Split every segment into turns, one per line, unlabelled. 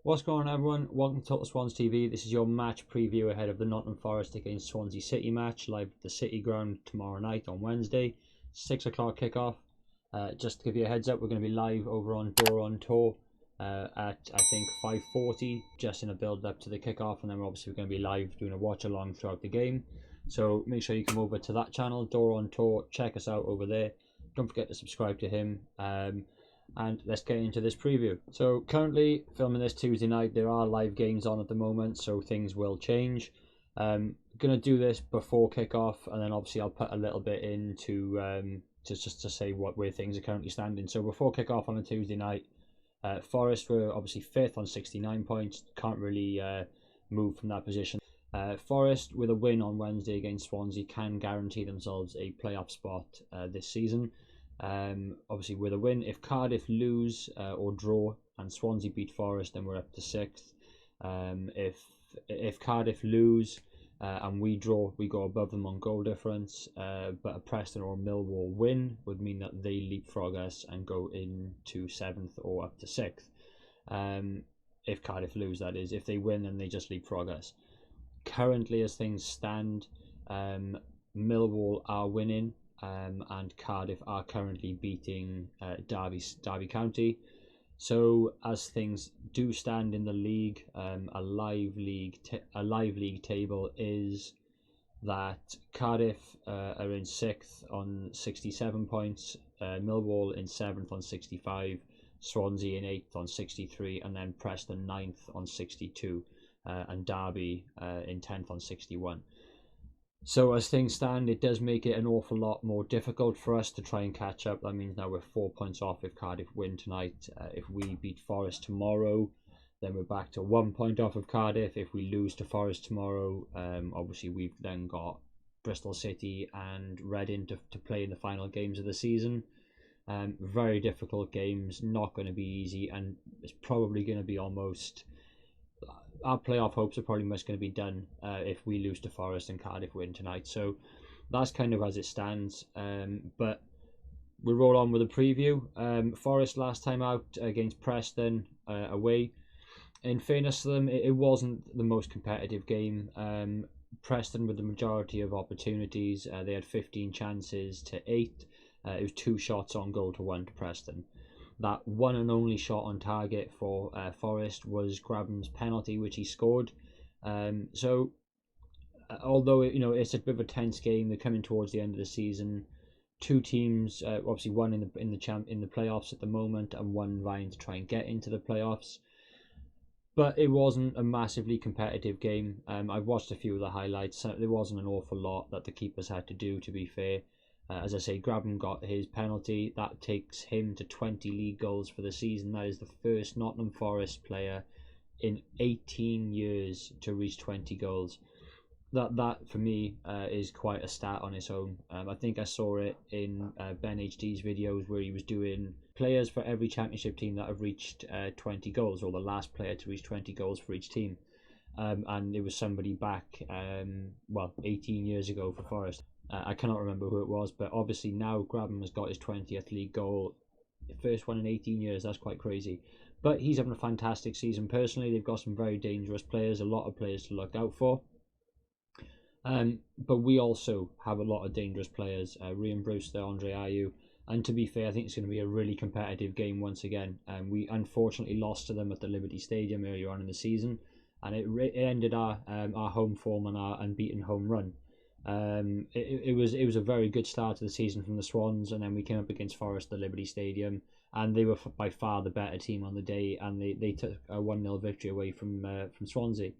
What's going on, everyone? Welcome to Total Swans TV. This is your match preview ahead of the Nottingham Forest against Swansea City match, live at the City Ground tomorrow night on Wednesday, 6 o'clock kickoff. Just to give you a heads up, we're going to be live over on Door on Tour at I think 5:40, just in a build up to the kickoff, and then we're obviously going to be live doing a watch along throughout the game. So make sure you come over to that channel, Door on Tour. Check us out over there. Don't forget to subscribe to him. And let's get into this preview. So currently filming this Tuesday night, there are live games on at the moment, so things will change. Gonna do this before kickoff, and then obviously I'll put a little bit into just to say where things are currently standing. So before kickoff on a Tuesday night, Forest were obviously 5th on 69 points. Can't really move from that position. Forest, with a win on Wednesday against Swansea, can guarantee themselves a playoff spot this season. Obviously with a win. If Cardiff lose or draw and Swansea beat Forest, then we're up to 6th. If Cardiff lose and we draw, we go above them on goal difference, but a Preston or Millwall win would mean that they leapfrog us and go into 7th or up to 6th. If Cardiff lose, that is. If they win, then they just leapfrog us. Currently, as things stand, Millwall are winning, and Cardiff are currently beating Derby County. So as things do stand in the league, a live league table is that Cardiff are in 6th on 67 points, Millwall in 7th on 65, Swansea in 8th on 63, and then Preston 9th on 62, and Derby in 10th on 61. So as things stand, it does make it an awful lot more difficult for us to try and catch up. That means now we're 4 points off if Cardiff win tonight. If we beat Forest tomorrow, then we're back to 1 point off of Cardiff. If we lose to Forest tomorrow, obviously we've then got Bristol City and Reading to play in the final games of the season. Very difficult games, not going to be easy, and it's probably going to be almost... Our playoff hopes are probably much going to be done if we lose to Forest and Cardiff win tonight. So that's kind of as it stands. But we'll roll on with a preview. Forest last time out against Preston away. In fairness to them, it wasn't the most competitive game. Preston with the majority of opportunities. They had 15 chances to 8. It was 2 shots on goal to 1 to Preston. That one and only shot on target for Forest was Grabham's penalty, which he scored. So, although it's a bit of a tense game, they're coming towards the end of the season. 2 teams, obviously one in the playoffs at the moment, and one vying to try and get into the playoffs. But it wasn't a massively competitive game. I've watched a few of the highlights. There wasn't an awful lot that the keepers had to do, to be fair. As I say, Grabham got his penalty. That takes him to 20 league goals for the season. That is the first Nottingham Forest player in 18 years to reach 20 goals. That for me is quite a stat on its own. I think I saw it in Ben HD's videos where he was doing players for every championship team that have reached 20 goals, or the last player to reach 20 goals for each team. And it was somebody back 18 years ago for Forest. I cannot remember who it was, but obviously now Grabham has got his 20th league goal. First one in 18 years, that's quite crazy. But he's having a fantastic season personally. They've got some very dangerous players, a lot of players to look out for. But we also have a lot of dangerous players. Ryan Brewster, Andre Ayew. And to be fair, I think it's going to be a really competitive game once again. We unfortunately lost to them at the Liberty Stadium earlier on in the season. And it ended our home form and our unbeaten home run. It was a very good start to the season from the Swans, and then we came up against Forest at the Liberty Stadium, and they were by far the better team on the day, and they took a 1-0 victory away from Swansea.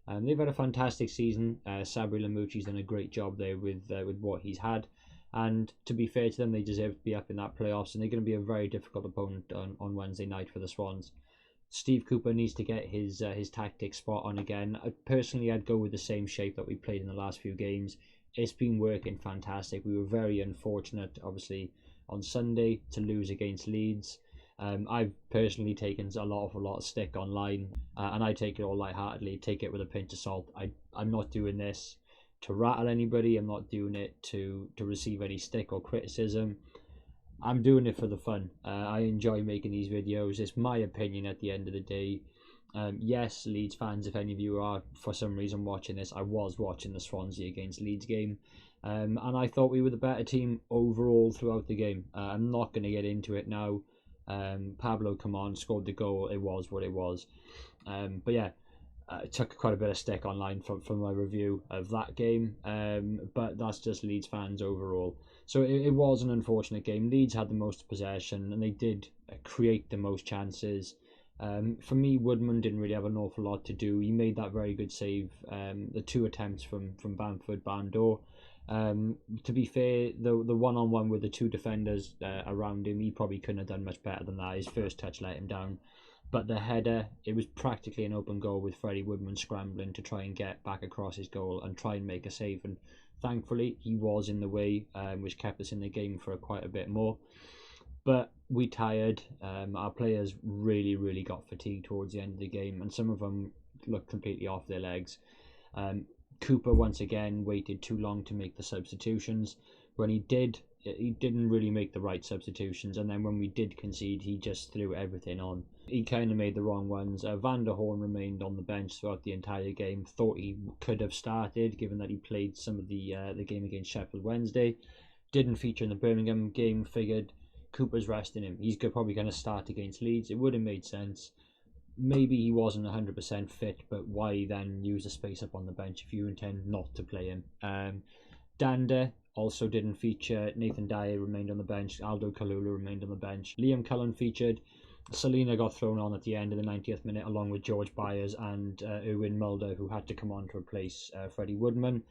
They've had a fantastic season. Sabri Lamouchi's done a great job there with what he's had, and to be fair to them, they deserve to be up in that playoffs, and they're going to be a very difficult opponent on Wednesday night for the Swans. Steve Cooper needs to get his tactics spot on again. I'd go with the same shape that we played in the last few games. It's been working fantastic. We were very unfortunate, obviously, on Sunday to lose against Leeds. I've personally taken a lot of stick online, and I take it all lightheartedly. Take it with a pinch of salt. I'm not doing this to rattle anybody. I'm not doing it to receive any stick or criticism. I'm doing it for the fun. I enjoy making these videos. It's my opinion at the end of the day. Yes, Leeds fans, if any of you are for some reason watching this, I was watching the Swansea against Leeds game, and I thought we were the better team overall throughout the game. I'm not going to get into it now. Pablo come on, scored the goal. It was what it was. But yeah, took quite a bit of stick online from my review of that game. But that's just Leeds fans overall. So it was an unfortunate game. Leeds had the most possession and they did create the most chances. For me, Woodman didn't really have an awful lot to do. He made that very good save. The two attempts from Bamford, Bandor. To be fair, the one-on-one with the two defenders around him, he probably couldn't have done much better than that. His first touch let him down. But the header, it was practically an open goal with Freddie Woodman scrambling to try and get back across his goal and try and make a save. And thankfully, he was in the way, which kept us in the game for quite a bit more. But we tired. Our players really, really got fatigued towards the end of the game, and some of them looked completely off their legs. Cooper once again waited too long to make the substitutions. When he didn't really make the right substitutions, and then when we did concede, he just threw everything on. He kind of made the wrong ones. Van der Horn remained on the bench throughout the entire game. Thought he could have started, given that he played some of the game against Sheffield Wednesday. Didn't feature in the Birmingham game. Figured Cooper's resting him. He's probably going to start against Leeds. It would have made sense. Maybe he wasn't 100% fit, but why then use the space up on the bench if you intend not to play him? Danda also didn't feature. Nathan Dyer remained on the bench. Aldo Kalulu remained on the bench. Liam Cullen featured. Selina got thrown on at the end of the 90th minute along with George Byers and Erwin Mulder, who had to come on to replace Freddie Woodman.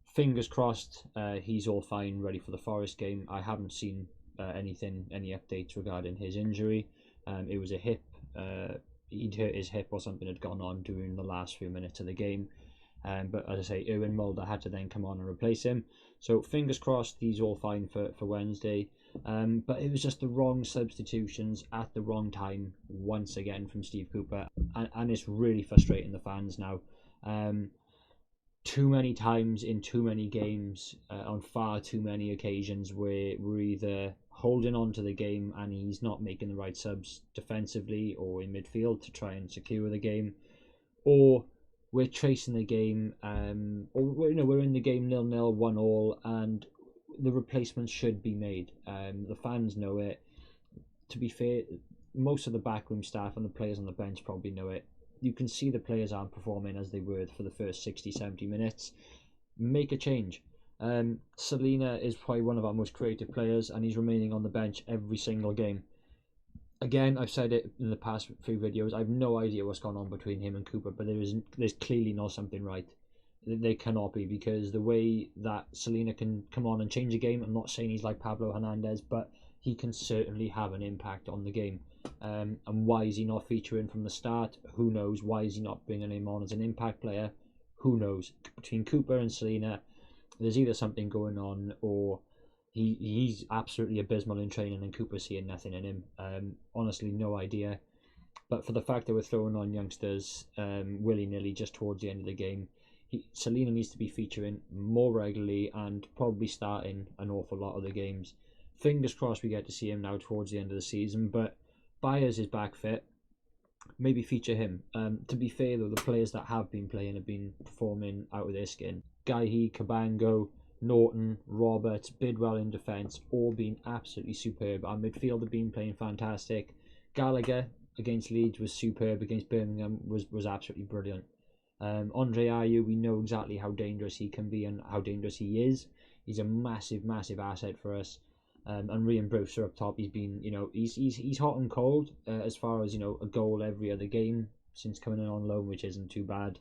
Fingers crossed he's all fine, ready for the Forest game. I haven't seen any updates regarding his injury. It was a hip. He'd hurt his hip or something had gone on during the last few minutes of the game. But as I say, Erwin Mulder had to then come on and replace him. So fingers crossed he's all fine for Wednesday. But it was just the wrong substitutions at the wrong time once again from Steve Cooper. And it's really frustrating the fans now. Too many times in too many games, on far too many occasions where we're either holding on to the game and he's not making the right subs defensively or in midfield to try and secure the game, or we're chasing the game, or we're in the game 0-0, 1-1, and the replacements should be made. The fans know it. To be fair, most of the backroom staff and the players on the bench probably know it. You can see the players aren't performing as they were for the first 60-70 minutes. Make a change. Selina is probably one of our most creative players, and he's remaining on the bench every single game. Again, I've said it in the past few videos, I have no idea what's going on between him and Cooper, but there's clearly not something right. They cannot be, because the way that Selina can come on and change a game, I'm not saying he's like Pablo Hernandez, but he can certainly have an impact on the game. And why is he not featuring from the start? Who knows? Why is he not bringing him on as an impact player? Who knows? Between Cooper and Selina, there's either something going on, or he's absolutely abysmal in training and Cooper's seeing nothing in him. Honestly, no idea. But for the fact that we're throwing on youngsters willy-nilly just towards the end of the game, Selina needs to be featuring more regularly and probably starting an awful lot of the games. Fingers crossed we get to see him now towards the end of the season, but Byers is back fit. Maybe feature him. To be fair though, the players that have been playing have been performing out of their skin. Gaihi, Cabango, Norton, Roberts, Bidwell in defence, all been absolutely superb. Our midfield have been playing fantastic. Gallagher against Leeds was superb. Against Birmingham was absolutely brilliant. Andre Ayew, we know exactly how dangerous he can be and how dangerous he is. He's a massive, massive asset for us. And Ryan Brewster up top, he's been, he's hot and cold as far as, a goal every other game since coming in on loan, which isn't too bad.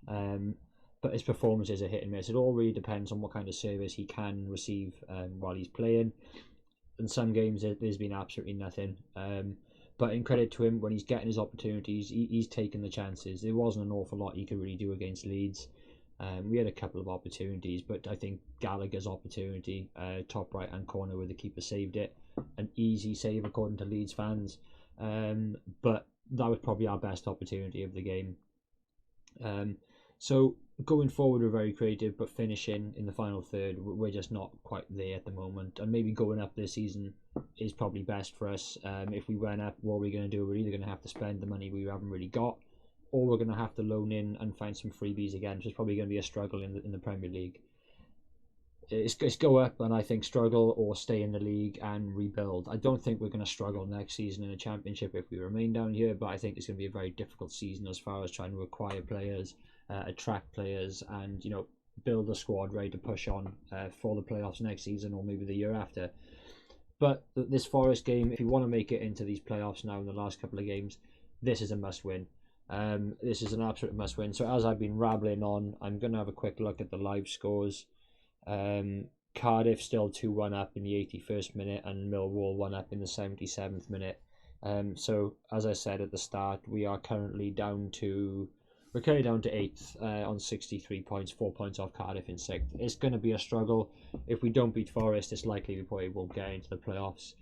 But his performances are hit and miss. It all really depends on what kind of service he can receive while he's playing. In some games, there's been absolutely nothing. But in credit to him, when he's getting his opportunities, he's taken the chances. There wasn't an awful lot he could really do against Leeds. We had a couple of opportunities, but I think Gallagher's opportunity, top right hand corner where the keeper saved it, an easy save according to Leeds fans. But that was probably our best opportunity of the game. So going forward, we're very creative, but finishing in the final third, we're just not quite there at the moment. And maybe going up this season is probably best for us. If we went up, what are we going to do? We're either going to have to spend the money we haven't really got, or we're going to have to loan in and find some freebies again, which is probably going to be a struggle in the Premier League. It's go up and I think struggle, or stay in the league and rebuild. I don't think we're going to struggle next season in the Championship if we remain down here, but I think it's going to be a very difficult season as far as trying to acquire players, attract players, and build a squad ready to push on for the playoffs next season or maybe the year after. But this Forest game, if you want to make it into these playoffs now in the last couple of games, this is a must-win. This is an absolute must-win. So as I've been rambling on, I'm going to have a quick look at the live scores. Cardiff still 2-1 up in the 81st minute, and Millwall 1 up in the 77th minute. So as I said at the start, we're currently down to 8th on 63 points, 4 points off Cardiff in 6th. It's going to be a struggle. If we don't beat Forest, it's likely we probably won't get into the playoffs.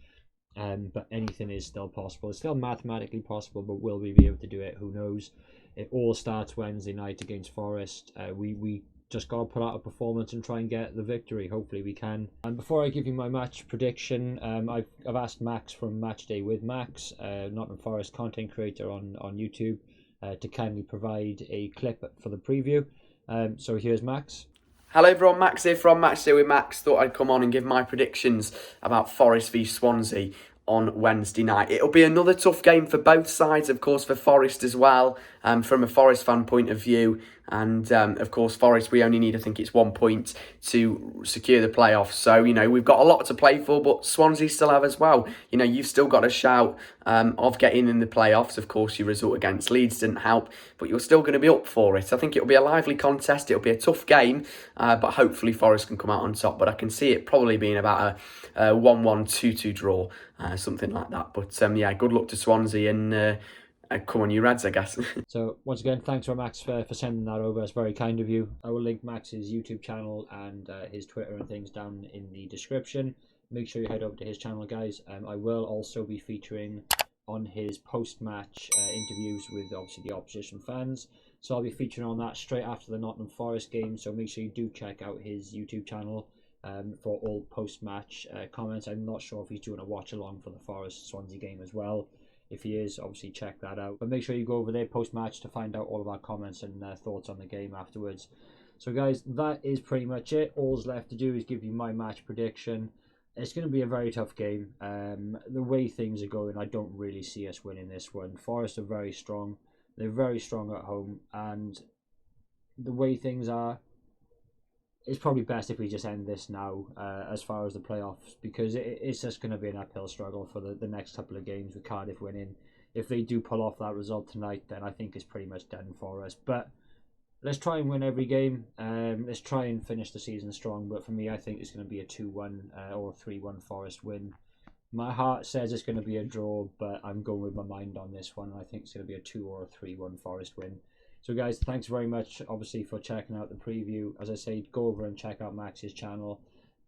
But anything is still possible. It's still mathematically possible, but will we be able to do it? Who knows? It all starts Wednesday night against Forest. We just got to put out a performance and try and get the victory. Hopefully we can. And before I give you my match prediction, I've asked Max from Matchday with Max, Nottingham Forest content creator on YouTube, to kindly provide a clip for the preview. So here's Max.
Hello everyone, Max here from Matchday with Max. Thought I'd come on and give my predictions about Forest v Swansea on Wednesday night. It'll be another tough game for both sides, of course, for Forest as well, from a Forest fan point of view. And, of course, Forest, we only need, I think it's 1 point to secure the playoffs. So, we've got a lot to play for, but Swansea still have as well. You've still got a shout of getting in the playoffs. Of course, your result against Leeds didn't help, but you're still going to be up for it. I think it'll be a lively contest. It'll be a tough game, but hopefully Forest can come out on top. But I can see it probably being about a 1-1, 2-2 draw, something like that. But, yeah, good luck to Swansea and... come on, you Reds, I guess.
So, once again, thanks for Max for sending that over. It's very kind of you. I will link Max's YouTube channel and his Twitter and things down in the description. Make sure you head over to his channel, guys. I will also be featuring on his post-match interviews with, obviously, the opposition fans. So, I'll be featuring on that straight after the Nottingham Forest game. So, make sure you do check out his YouTube channel for all post-match comments. I'm not sure if he's doing a watch-along for the Forest-Swansea game as well. If he is, obviously check that out. But make sure you go over there post-match to find out all of our comments and thoughts on the game afterwards. So guys, that is pretty much it. All's left to do is give you my match prediction. It's going to be a very tough game. The way things are going, I don't really see us winning this one. Forest are very strong. They're very strong at home. And the way things are, it's probably best if we just end this now as far as the playoffs, because it's just going to be an uphill struggle for the next couple of games with Cardiff winning. If they do pull off that result tonight, then I think it's pretty much done for us. But let's try and win every game. Let's try and finish the season strong. But for me, I think it's going to be a 2-1 or a 3-1 Forest win. My heart says it's going to be a draw, but I'm going with my mind on this one. I think it's going to be a 2 or a 3-1 Forest win. So guys, thanks very much, obviously, for checking out the preview. As I say, go over and check out Max's channel.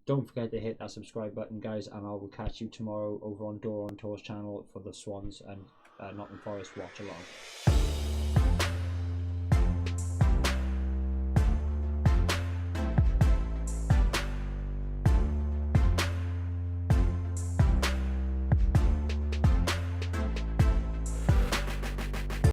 Don't forget to hit that subscribe button, guys, and I will catch you tomorrow over on Door on Tour's channel for the Swans and Nottingham Forest watch along.